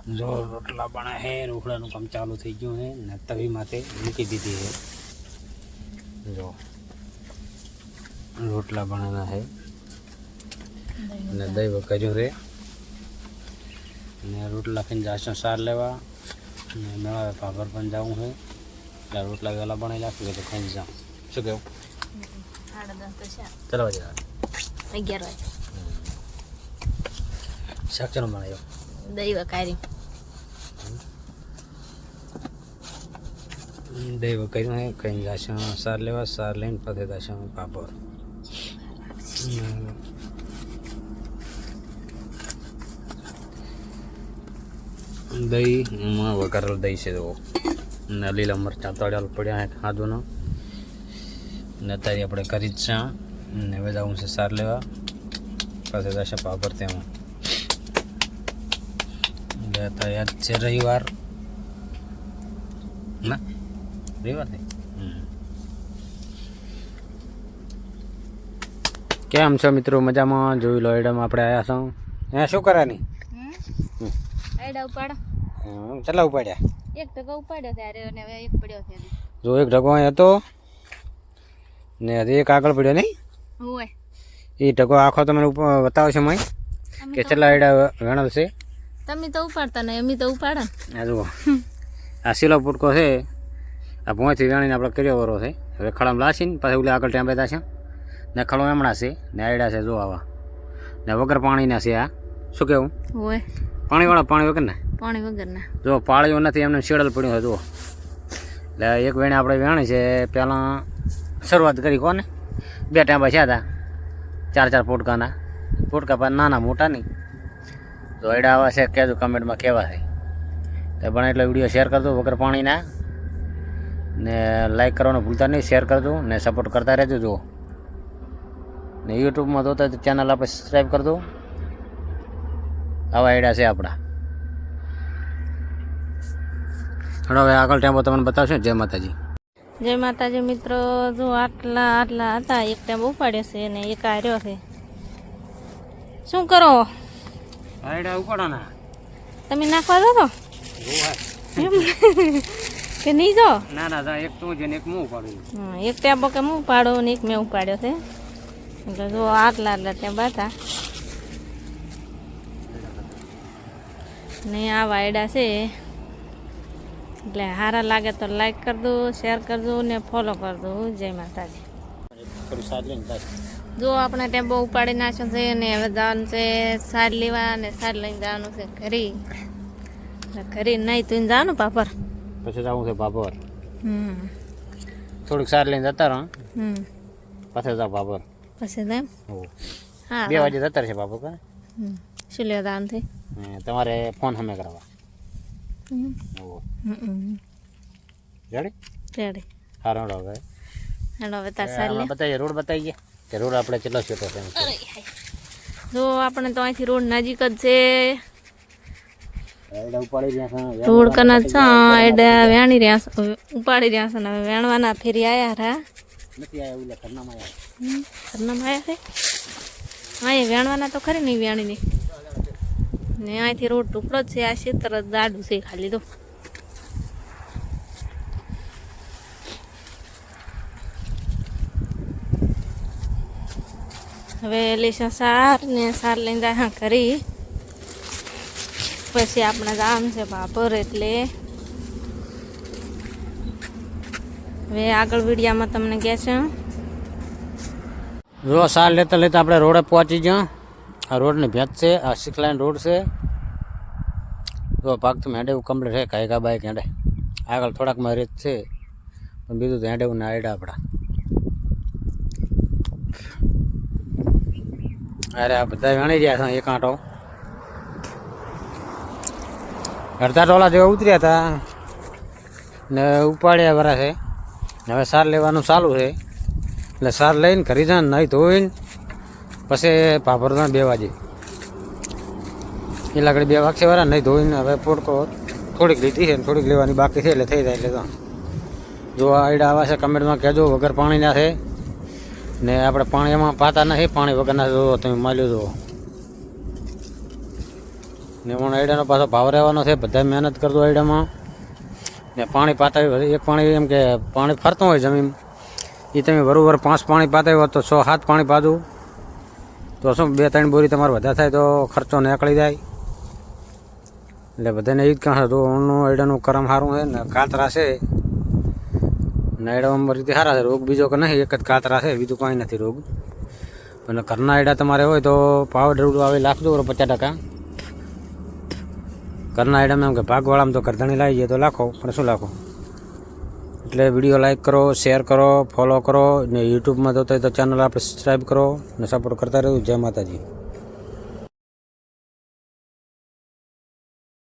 जो रोटला बना है रोकड़ा काम चालू थी गયું है ने तवी माथे मूकी दीधी है। जो रोटला बनाना है ने दही कर्યું रे ने रोटला खाઈને जाशો सार लेवा ने मेळावे પાપર પણ જાવું है એટલે રોટલા વેલા બનાવી નાખી તો ખાઈને જાઉં। શું કેવું? 10:30 તો છે। ચલો વાગે 11 વાગે શાક ચલો બનાવ્યો દહીં વઘારી દહીં વઘાર્યું है ખાઈને જાશો સાર લેવા સાર લઈને પછી જાશો પાપર। દહીં વઘારેલું દહીં છે તો ને લીલા મરચાં તળેલ પડ્યા હે ખાધું ને અત્યારે આપણે કરી જ છે ને હવે જવું છે સાર લેવા પછી જશે પાપડ તેમાં। એટલે અત્યારે આજ છે રવિવાર ના રવિવાર નહીં કેમ છો મિત્રો? મજામાં? જોઈ લો એડમ આપણે આવ્યા છો અહીંયા શું કરવાની? આઈડા ઉપાડો કેટલા ઉપાડ્યા? એક ઢગો ઉપાડ્યો ત્યારે અને હવે એક પડ્યો છે। જો એક ઢગો અહીં હતો ને એક આગળ પડ્યો નહીં હોય એ ઢગો આખો તમને બતાવો છો મય કે કેટલા આઈડા વેણલ છે? તમે તો ઉપાડતા ને અમે તો ઉપાડે આ જુઓ આ સિલો પુટકો છે આ ભોંયથી વેણીને આપણે કર્યો વરો છે। હવે ખડામાં લાસીને પાછું ઓલે આગળ ટેમ્પે થશે ને ખડો એમણા છે ને આઈડા છે જો આવા ને વગર પાણીના છે આ। શું કેવું? હોય પાણીવાળા પાણી વગર ને પાણી વગરના જો પાળ્યું નથી એમને શેડલ પડ્યું હતું એટલે એક વેણે આપણે વેણી છે પહેલાં શરૂઆત કરી કોને 2 ટાંબા થયા હતા 4 પોટકાના પોટકા પણ નાના મોટા નહીં તો એડા આવા છે કહેજો કમેન્ટમાં કેવા છે તો પણ એટલે વિડીયો શેર કરજો વગર પાણીના ને લાઈક કરવાનું ભૂલતા નહીં શેર કરજો ને સપોર્ટ કરતા રહેજો જુઓ ને યુટ્યુબમાં જોતા તો ચેનલ આપણે સબસ્ક્રાઈબ કરજો। આવા એડા છે આપણા। હવે આગળ ટેમ્પો તમને બતાવશો। જય માતાજી। જય માતાજી મિત્રો। જો આટલા હતા એક ટાઈમ ઉપાડ્યો છે ને એક આર્યો છે। શું કરો? આઈડા ઉપાડવાના તમે નાખવા દો તો કે નહીં જો? ના ના એક તું છે ને એક હું ઉપાડું। એક ટેમ્પો કે હું ઉપાડો ને એક મેં ઉપાડ્યો છે એટલે જો આટલા ટેમ્પા હતા ને આ વાયડા છે એટલે સારા લાગે તો લાઈક કરજો શેર કરજો ને ફોલો કરજો। જય માતાજી। જો આપણે ટેમ્પો ઉપાડી નાખ્યો છે ને હવે જવાનું છે સાર લેવા ને સાર લઈને જવાનું છે ઘરે નહીં તું જવાનું પાપર પછી જવું છે પાપર। થોડીક સાર લઈને જતા રહો પછી જાવ પાપર પછી તેમ હા 2 વાગે જતા રહેશે પાપર કા શું લેવા જવાનું છે તમારે ફોન સામે કરાવવા રેડી રેડી સારું હવે હેલો હવે તાર સાર લે બતાવીએ રોડ બતાવીએ કે રોડ આપણે કેટલો છેટો છે જો આપણે તો અહીંથી રોડ નજીક જ છે ઉપાડી રહ્યા રોડ કના એડા વેણી રહ્યા ઉપાડી રહ્યા છે ને હવે વેણવાના ફેરી આવ્યા રા નથી આવ્યા ઓલા ઘરનામાં આવ્યા છે અહીં વેણવાના તો ખરી નહીં વેણીની ને અહીંથી રોડ ટુકડો જ છે આ ક્ષેત્ર દાડું છે ખાલી તો હવે લેશા સાર ને સાર લઈને જાય કરી પછી આપણે જવાનું છે પાપર એટલે હવે આગળ વિડીયામાં તમને કહેશે। જો સાર લેતા લેતા આપણે રોડે પહોંચી ગયા। આ રોડની ભેંસ છે આ 6 લાઈન રોડ છે જો ભાગ તો હેડે એવું કમ્પ્લીટ છે કાંઈ કા બાઈક હેડે આગળ થોડાકમાં રેત છે પણ બીજું તો હેડે એવું ના આઈડા આપણા। અરે આ બધા વેણી રહ્યા છે એક આંટો અડધા ટોલા જેવા ઉતર્યા હતા ને ઉપાડ્યા વરા છે હવે સાર લેવાનું ચાલુ છે એટલે સાર લઈને ઘરે જાય નહીં ધોઈને પછી પાપડના 2 વાગે એ લાકડી 2 વાગશે વાળા નહીં ધોઈને હવે પોટકો થોડીક લીધી છે ને થોડીક લેવાની બાકી છે એટલે થઈ જાય એટલે તો જો આઈડા આવા છે કમેન્ટમાં કહેજો વગર પાણીના છે ને આપણે પાણી એમાં પાતા નથી પાણી વગરના જો તમે માલ્યો જુઓ ને મને આઈડિયાનો પાછો ભાવ રહેવાનો છે. બધા મહેનત કરતો આઈડિયામાં ને પાણી પાતા એક પાણી એમ કે પાણી ફરતું હોય જમીન એ તમે બરાબર 5 પાણી પાતા તો 6-7 પાણી પાદું તો શું 2-3 બોરી તમારે વધારે થાય તો ખર્ચો નીકળી જાય. એટલે બધાને એ જ કહે તો ઓનું આઈડિયાનું કરમ સારું છે ને કાતરા છે ને આઈડિયામાં રીતે સારા છે. રોગ બીજો કે નહીં, એક જ કાતરા છે, બીજું કાંઈ નથી રોગ. અને ઘરના આઈડા તમારે હોય તો પાવડર આવે લાખજો 50%. ઘરના આઈડામાં એમ કે ભાગવાળામાં તો કરધણી લાવી જાય તો લાખો, પણ શું લાખો. એટલે વિડીયો લાઈક કરો, શેર કરો, ફોલો કરો ને યુટ્યુબમાં જોતા હોય તો ચેનલ આપણે સબસ્ક્રાઈબ કરો ને સપોર્ટ કરતા રહેવું. જય માતાજી.